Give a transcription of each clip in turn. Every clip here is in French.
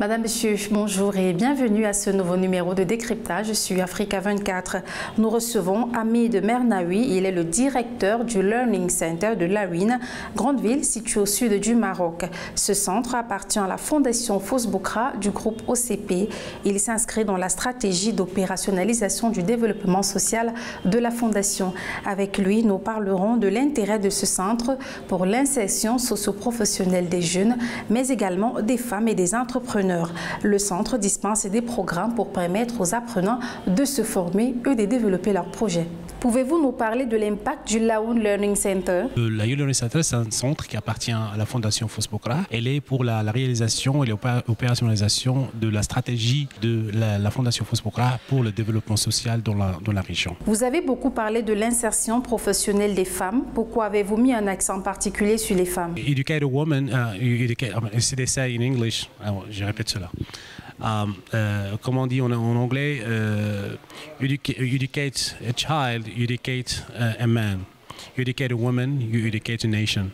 Madame, Monsieur, bonjour et bienvenue à ce nouveau numéro de décryptage. Je suis Africa 24. Nous recevons Hamid Mernaoui. Il est le directeur du Learning Center de Lawine, grande ville située au sud du Maroc. Ce centre appartient à la Fondation Fosbokra du groupe OCP. Il s'inscrit dans la stratégie d'opérationnalisation du développement social de la Fondation. Avec lui, nous parlerons de l'intérêt de ce centre pour l'insertion socio-professionnelle des jeunes, mais également des femmes et des entrepreneurs. Le centre dispense des programmes pour permettre aux apprenants de se former et de développer leurs projets. Pouvez-vous nous parler de l'impact du Lawine Learning Center? Le Lawine Learning Center, c'est un centre qui appartient à la Fondation Fosbokra. Elle est pour la réalisation et l'opérationnalisation de la stratégie de la Fondation Fosbokra pour le développement social dans la région. Vous avez beaucoup parlé de l'insertion professionnelle des femmes. Pourquoi avez-vous mis un accent particulier sur les femmes? Educate a woman, as they say in English, je répète cela. Comme on dit en anglais, educate a child, educate a man. You educate a woman, you educate a nation.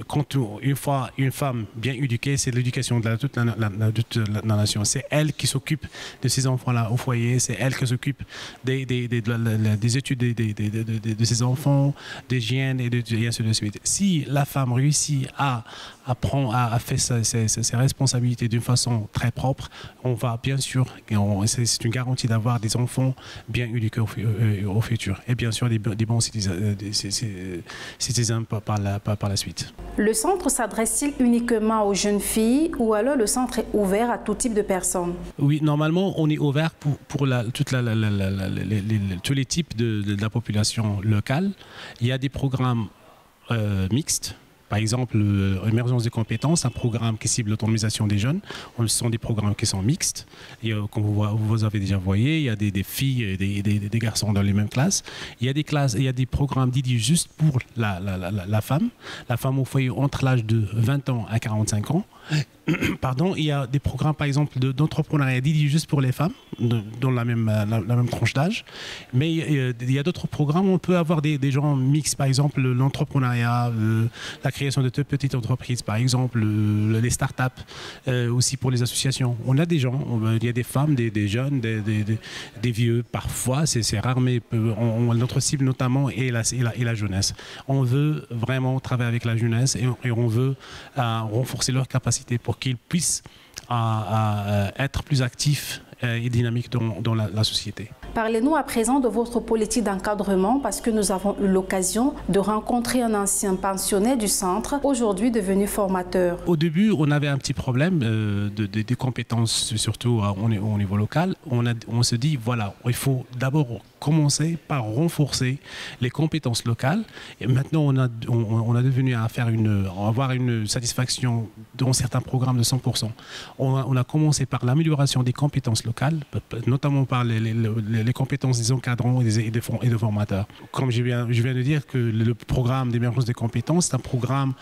Quand une femme bien éduquée, c'est l'éducation de toute la nation. C'est elle qui s'occupe de ces enfants-là au foyer, c'est elle qui s'occupe des études de ses enfants, d'hygiène et ainsi de suite. Si la femme réussit à faire ses responsabilités d'une façon très propre, on va bien sûr, c'est une garantie d'avoir des enfants bien éduqués au futur. Et bien sûr des bons citoyens par la suite. Le centre s'adresse-t-il uniquement aux jeunes filles ou alors le centre est ouvert à tout type de personnes? Oui, normalement, on est ouvert pour tous les types de la population locale. Il y a des programmes mixtes. Par exemple, émergence des compétences, un programme qui cible l'autonomisation des jeunes. Ce sont des programmes qui sont mixtes. Et, comme vous avez déjà voyé, il y a des filles et des garçons dans les mêmes classes. Il y a des programmes dédiés juste pour la femme au foyer entre l'âge de 20 ans à 45 ans. Pardon, il y a des programmes, par exemple, d'entrepreneuriat dédiés juste pour les femmes, dans la même tranche d'âge. Mais il y a d'autres programmes où on peut avoir des gens mixtes, par exemple, l'entrepreneuriat, la création de petites entreprises, par exemple, les startups, aussi pour les associations. On a des gens, il y a des femmes, des jeunes, des vieux, parfois, c'est rare, mais notre cible notamment est la jeunesse. On veut vraiment travailler avec la jeunesse et on veut renforcer leurs capacités pour qu'ils puissent être plus actifs et dynamiques dans la société. Parlez-nous à présent de votre politique d'encadrement parce que nous avons eu l'occasion de rencontrer un ancien pensionnaire du centre, aujourd'hui devenu formateur. Au début, on avait un petit problème des compétences, surtout au niveau local. On se dit, voilà, il faut d'abord commencer par renforcer les compétences locales. Et maintenant, on a devenu à avoir une satisfaction dans certains programmes de 100%. On a commencé par l'amélioration des compétences locales, notamment par les compétences des encadrants et des formateurs. Comme je viens de dire que le programme d'émergence des compétences, c'est un programme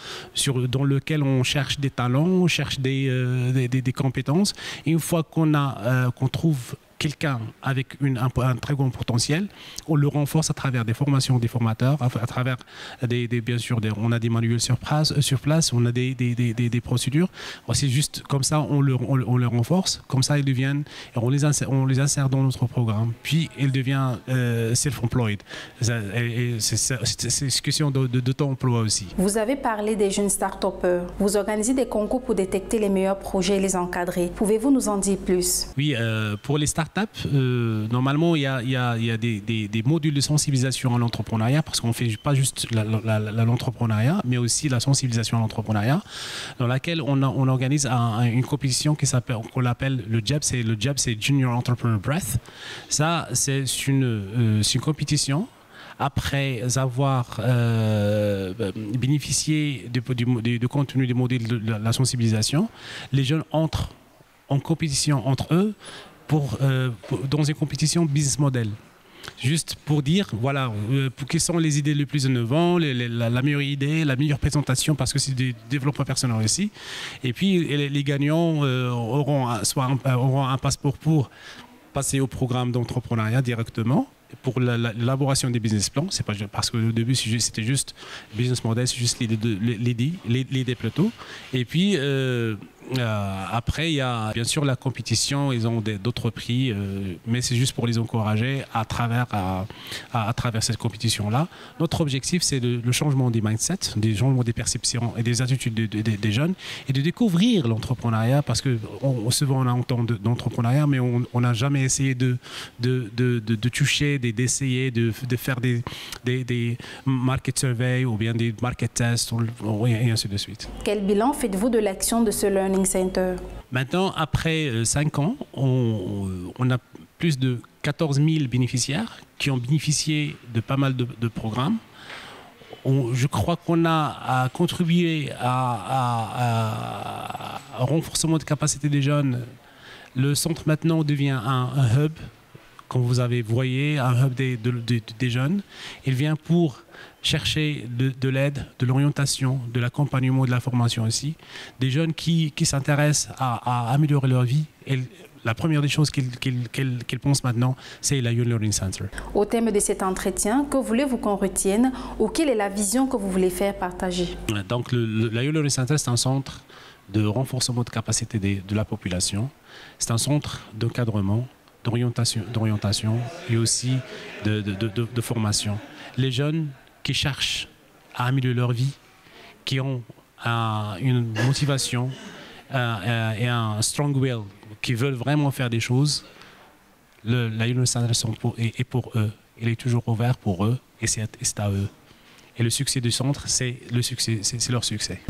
dans lequel on cherche des talents, on cherche des compétences. Et une fois qu'on trouve quelqu'un avec un très grand potentiel, on le renforce à travers des formations des formateurs, à travers bien sûr, on a des manuels sur place, on a des procédures. C'est juste comme ça, on le renforce, comme ça ils deviennent, on les insère dans notre programme, puis ils deviennent self-employed. C'est une question de temps emploi aussi. Vous avez parlé des jeunes start-upers. Vous organisez des concours pour détecter les meilleurs projets et les encadrer. Pouvez-vous nous en dire plus? Oui, pour les start-up, normalement, il y a des modules de sensibilisation à l'entrepreneuriat parce qu'on ne fait pas juste l'entrepreneuriat, mais aussi la sensibilisation à l'entrepreneuriat, dans laquelle on organise une compétition qu'on appelle le JEB, c'est Junior Entrepreneur Breath. Ça, c'est une compétition. Après avoir bénéficié du contenu des modules de la sensibilisation, les jeunes entrent en compétition entre eux dans une compétition business model. Juste pour dire, voilà, quelles sont les idées les plus innovantes, la meilleure idée, la meilleure présentation, parce que c'est du développement personnel aussi. Et puis, les gagnants auront un passeport pour passer au programme d'entrepreneuriat directement. Pour l'élaboration des business plans, c'est pas parce qu'au début c'était juste business model, c'est juste l'idée plutôt. Et puis Après, il y a bien sûr la compétition, ils ont d'autres prix, mais c'est juste pour les encourager à travers cette compétition-là. Notre objectif, c'est le changement des mindsets, des changements des perceptions et des attitudes des jeunes, et de découvrir l'entrepreneuriat, parce que souvent on entend d'entrepreneuriat, mais on n'a jamais essayé de toucher, d'essayer de faire des market surveys ou bien des market tests, et ainsi de suite. Quel bilan faites-vous de l'action de ce Learning Center? Maintenant, après 5 ans, on a plus de 14 000 bénéficiaires qui ont bénéficié de pas mal de programmes. Je crois qu'on a contribué à renforcement de capacité des jeunes. Le centre maintenant devient un hub, comme vous voyez, un hub des jeunes. Il vient pour chercher de l'aide, de l'orientation, de l'accompagnement, de la formation aussi. Des jeunes qui s'intéressent à améliorer leur vie. Et la première des choses qu'ils pensent maintenant, c'est la Youth Learning Center. Au terme de cet entretien, que voulez-vous qu'on retienne ou quelle est la vision que vous voulez faire partager? Donc, la Youth Learning Center, c'est un centre de renforcement de capacité de la population. C'est un centre d'encadrement, d'orientation et aussi de formation. Les jeunes qui cherchent à améliorer leur vie, qui ont une motivation et un strong will, qui veulent vraiment faire des choses, la Youth Learning Center est pour eux. Il est toujours ouvert pour eux et c'est à eux. Et le succès du centre, c'est leur succès.